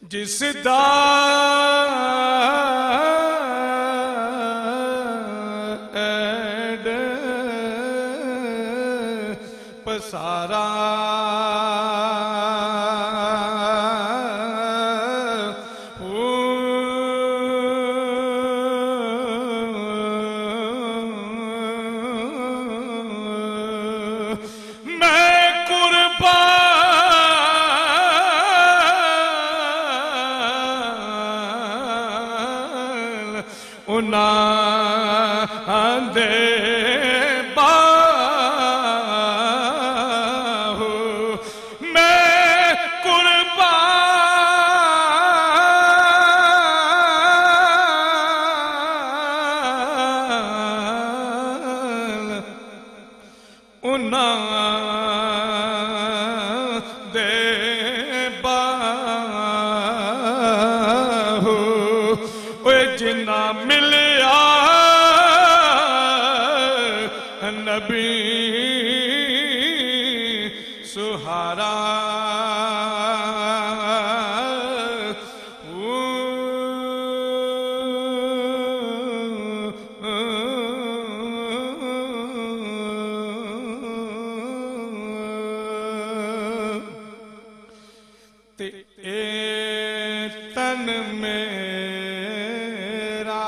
जिसदा ऐड पसारा दे बाहु मैं कुर्बान उना दे बाहु जिन्ना मिलिया नबी सुहारा ते ए तन मेरा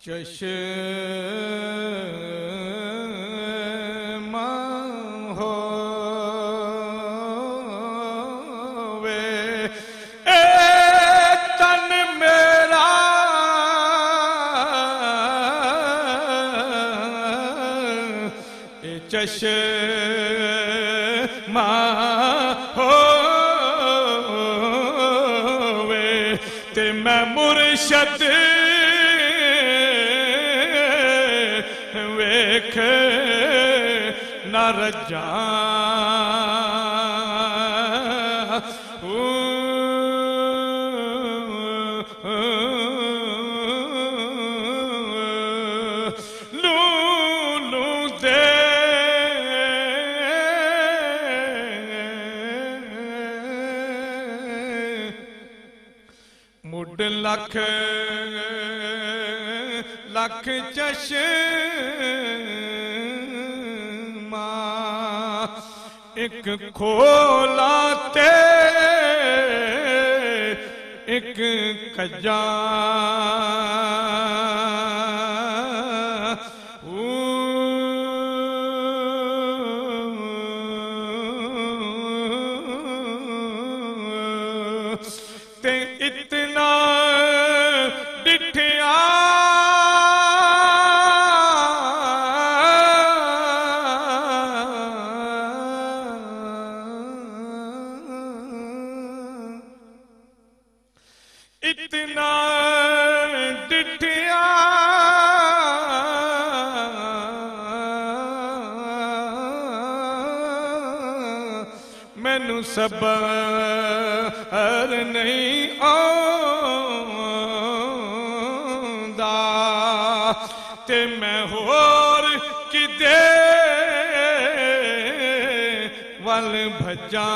चश्मा होवे ए तन मेरा ए चश्मा होवे ते मैं मुर्शद वेख न रजा लू लू दे मुड लख लख चश्मा एक खोला ते एक कज्जा ते इतना डिठिया इतना डिठिया मैनू सबर नहीं आंदा ते मैं होर किदे वल भजा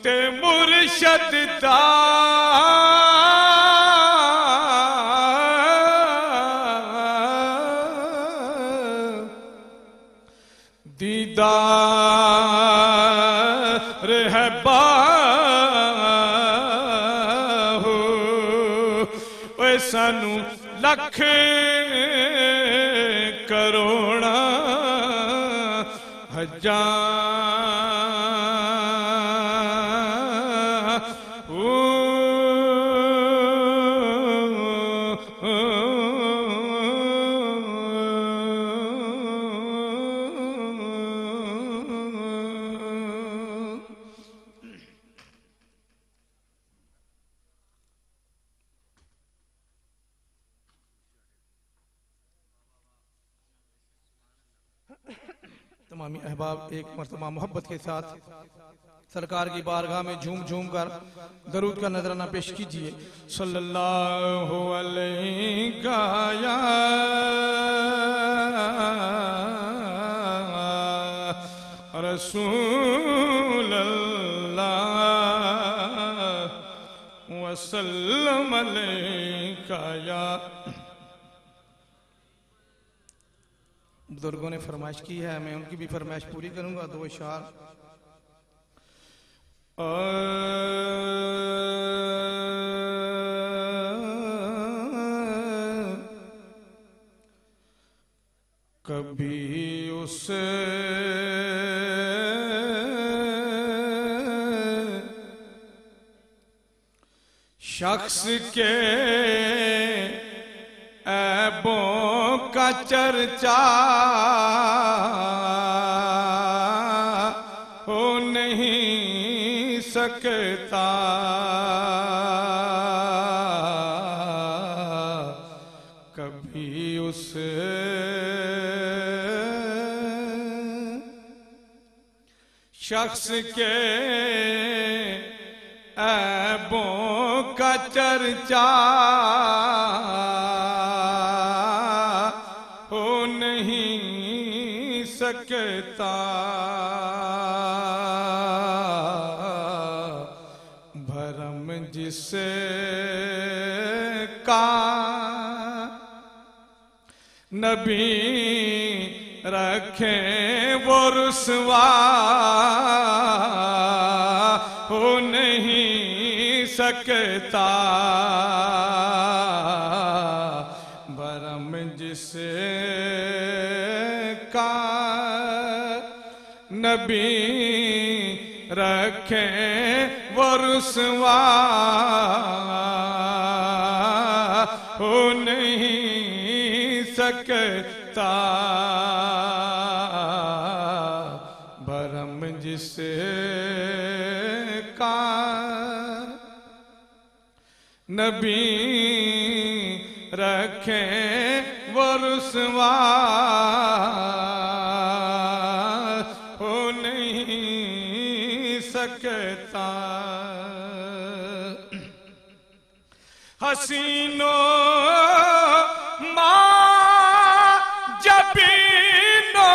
ते मुर्शद दा दीदार है बाहु ओए सानू लख करोड़ा तमामी अहबाब एक मरतबा मोहब्बत के साथ सरकार की बारगाह में झूम झूम कर दरूद का नजराना पेश कीजिए। सल्लल्लाहु अलैहि या रसूल अल्लाह वसल्लम अलैका या। बुजुर्गों ने फरमाइश की है, मैं उनकी भी फरमाइश पूरी करूंगा। दो इशार कभी उस शख्स के ऐबों का चर्चा हो नहीं सकता, कभी उस शख्स के ऐबों का चर्चा हो नहीं सकता भरम जिसे का नबी रखे वो रुसवा हो नहीं सकता भरम जिसे का नबी रखे वो रुसवा हो नहीं सकता भरम जिसे का नबी रखे वो रुसवा हो नहीं सकता हसीनों जबीनो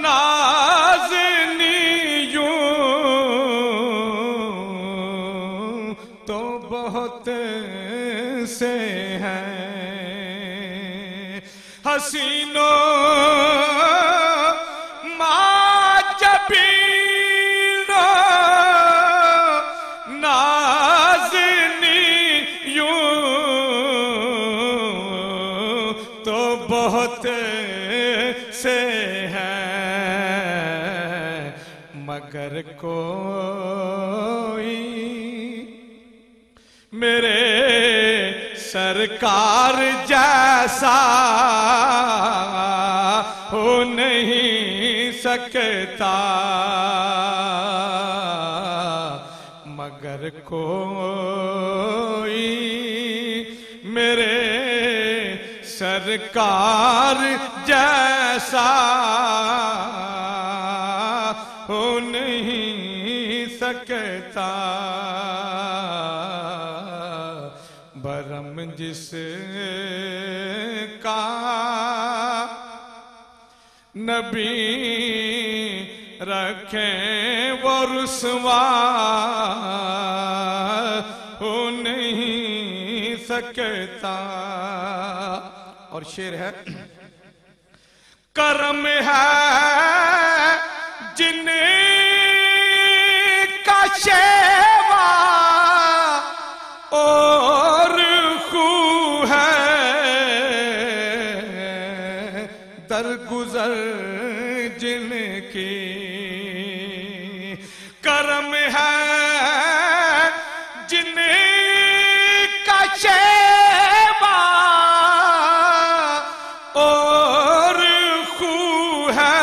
नाज़नीयूं तो बहुत से हैं हसीनों जबीनो नाज़नीयूं तो बहुत से हैं मगर कोई मेरे सरकार जैसा हो नहीं सकता मगर कोई मेरे सरकार जैसा हो नहीं सकता भरम जिसका नबी रखें वो रुसवा हो नहीं सकता। और शेर है, करम है जिनका शेवा और खू है दरगुजर जिनकी, करम है जिनका शेवा और खू है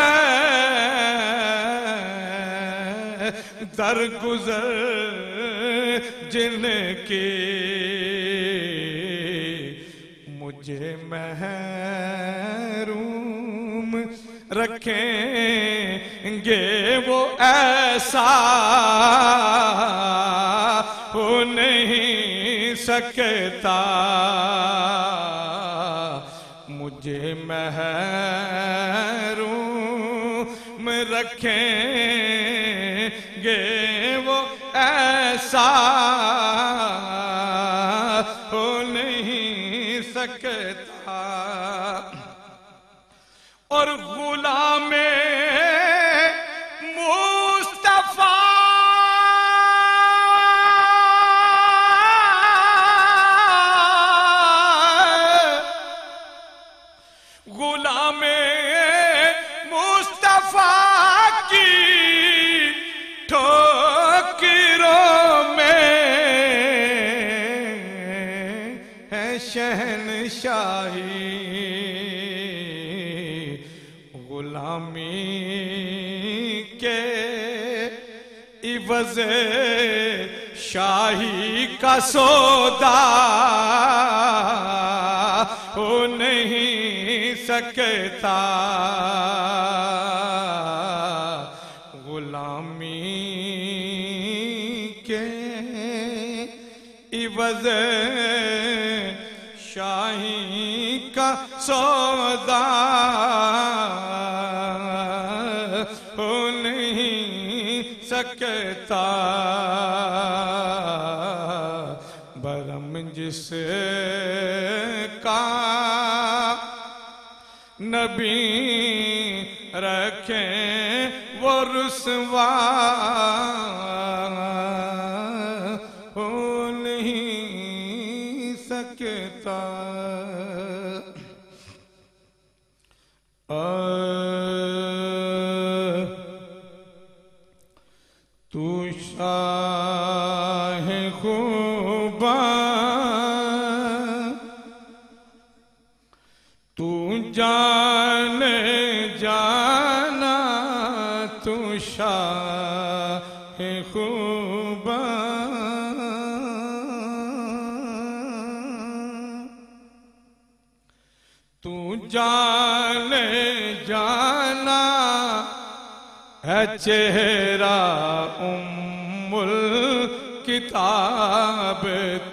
दरगुजर जिनकी, मुझे महरूम रखेंगे वो ऐसा हो नहीं सकता, मुझे महरूम रखेंगे वो ऐसा हो नहीं सकता। और गुलामे मुस्तफा गुलामे मुस्तफा की ठोकरों में है शहनशाही, गुलामी के इवज़ शाही का सौदा हो नहीं सकता, गुलामी के इवज़ शाही का सौदा सकता बरम जिसका नबी रखे वो रुसवा हो नहीं सकता। तू शाह खूबा तू जाने जाना तू शाह खूबा तू जाने जाना है चेहरा उम्मुल किताब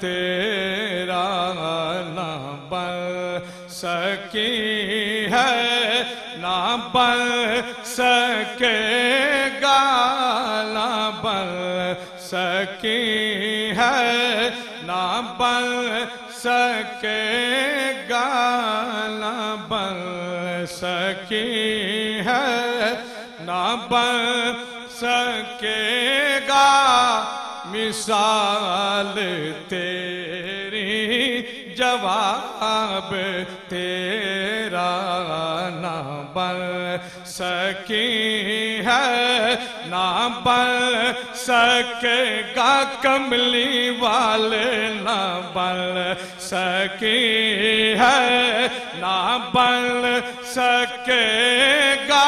तेरा ना बन सकी है ना बन सकेगा ना बन सकी है ना बन सकेगा ना बन सकी है ना बन सकेगा मिसाल तेरी जवाब तेरा ना बन सकी है ना बन सकेगा कमली वाले ना बन सकी है ना बन सकेगा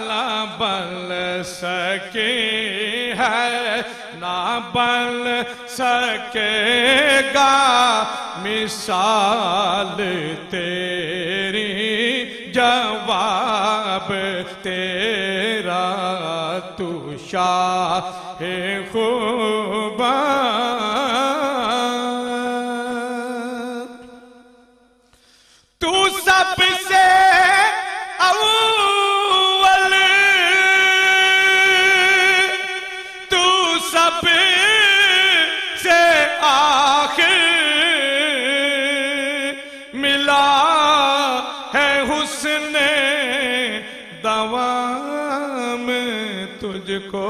ना बन सकी है ना बन सकेगा मिसाल तेरी जवाब तेरा तू शाह खूबा तू सबसे अव्वल तू सबसे आखिर मिला है हुस्ने दवाम तुझको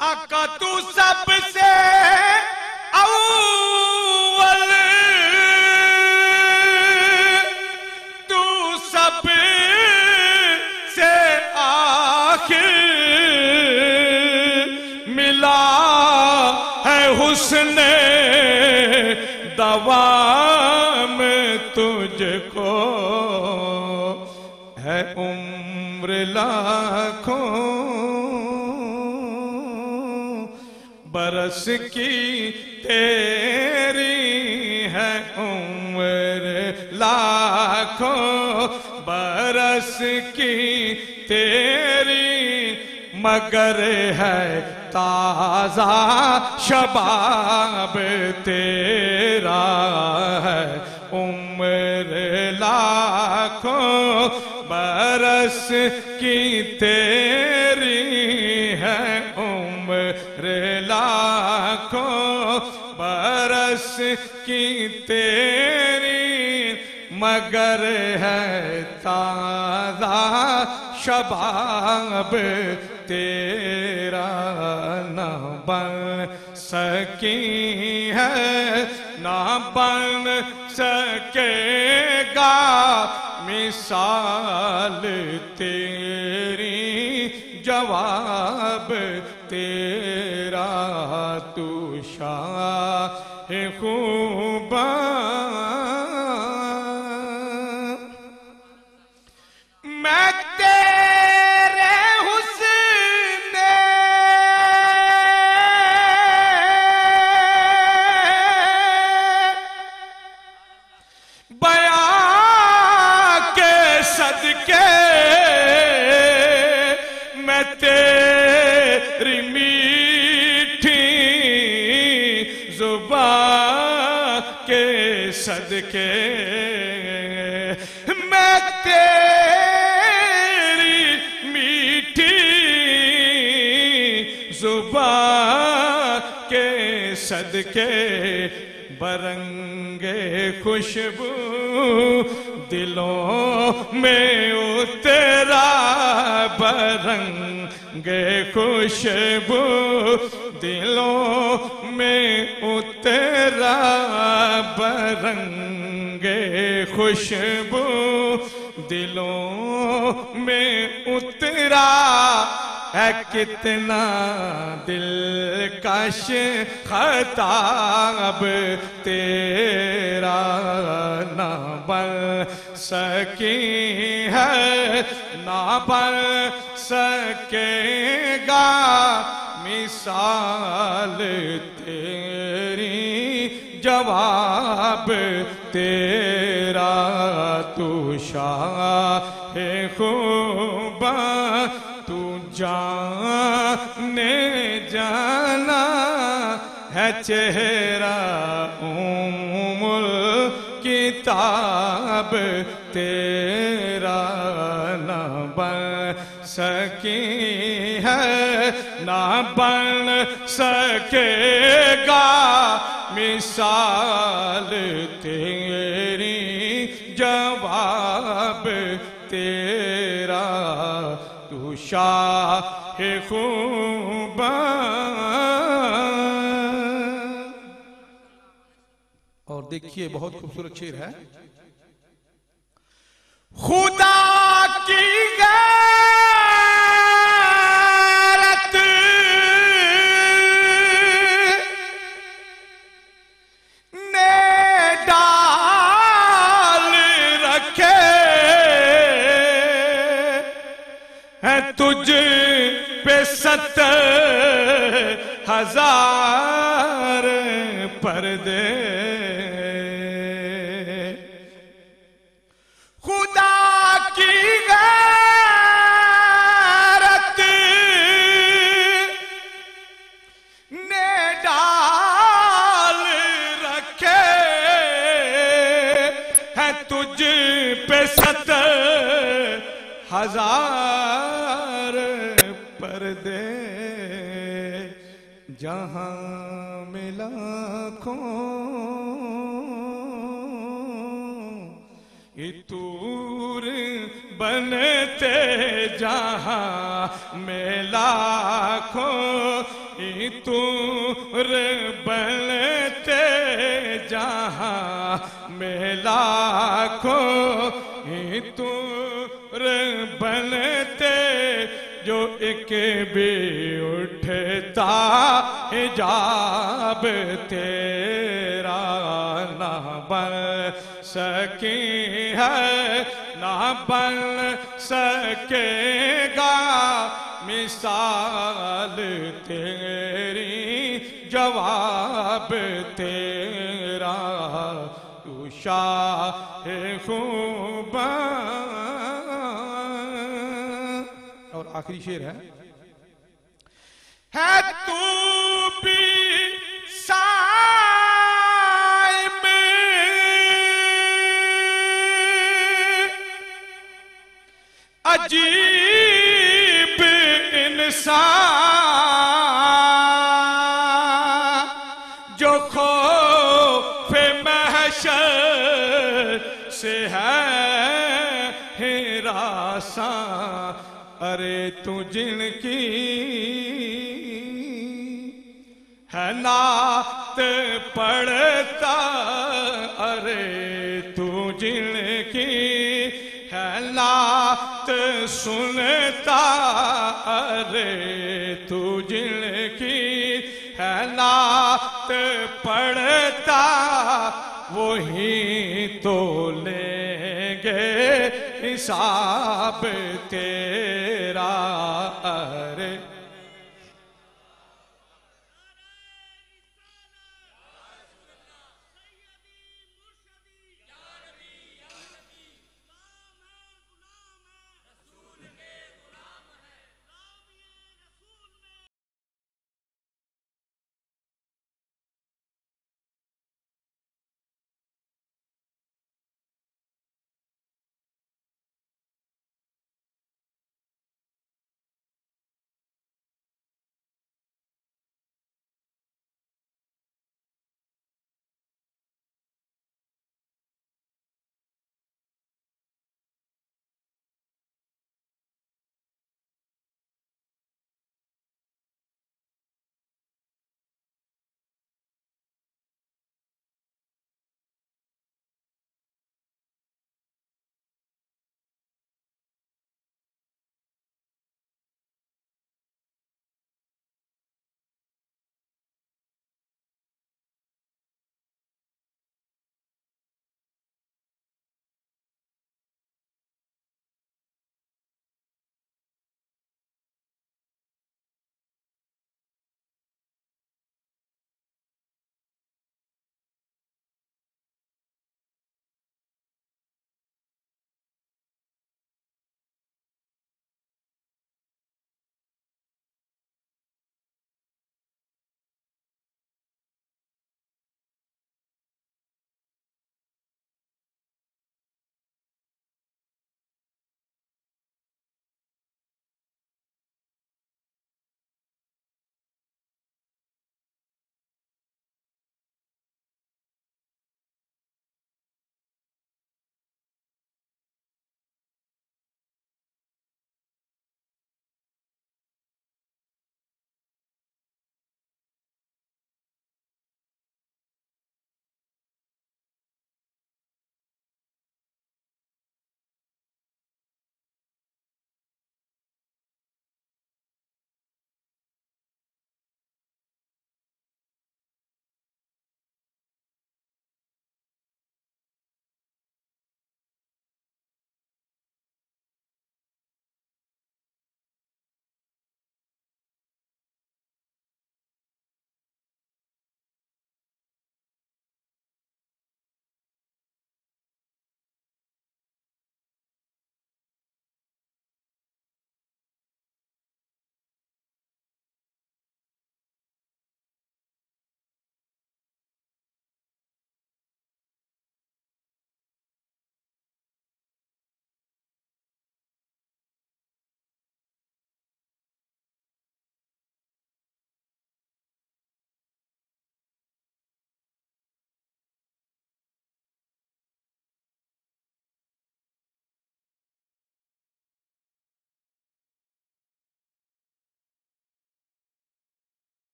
आका तू सबसे अव्वल तू सबसे आखिर मिला है हुस्ने दवाम तुझको है उम्र लाखों बरस की तेरी है उम्र लाखों बरस की तेरी मगर है ताजा शबाब तेरा है उम्र लाखों बरस की तेरी है उम्र लाखों बरस की तेरी मगर है ताजा शबाब तेरा न बन सकी है ना बन सकेगा मिसाल तेरी जवाब तेरा तू शाह खूबा मैं तेरे हुस्न बयां के सदके मैं तेरी मीठी जुबान के सदके मैं तेरी सदके बरंगे खुशबू दिलों में उतरा बरंगे खुशबू दिलों में उतरा बरंगे खुशबू दिलों में उतरा है कितना दिलकश खताब तेरा ना बन सकी है ना बन सकेगा मिसाल तेरी जवाब तेरा तू शाहे खूबा तू जाने जाना है चेहरा उम्मुल किताब तेरा ना बन सकी है ना बन सकेगा मिसाल तेरी जवाब तेरा तू शाहे खूबा। और देखिए बहुत खूबसूरत शेर है। खुदा की गैरत ने डाल रखे है तुझ पे 70,000 पर्दे। खुदा की गैरत ने डाल रखे है तुझ पे 70,000 पर्दे। जहां में लाखों इतूर बनते जहां में लाखों इतूर बनते जहां में लाखों इतूर बनते जो एक भी उठता हिजाब तेरा ना बन सकी है ना बन सकेगा मिसाल तेरी जवाब तेरा तू शाहे खूबा। और आखिरी शेर है तू भी साए में अजीब इंसान जो खौफे महशर से है हिरासा। अरे तू जिनकी है नात पढ़ता अरे तू जिनकी है नात सुनता अरे तू जिनकी है नात पढ़ता वही तो लेंगे हिसाब तेरा। अरे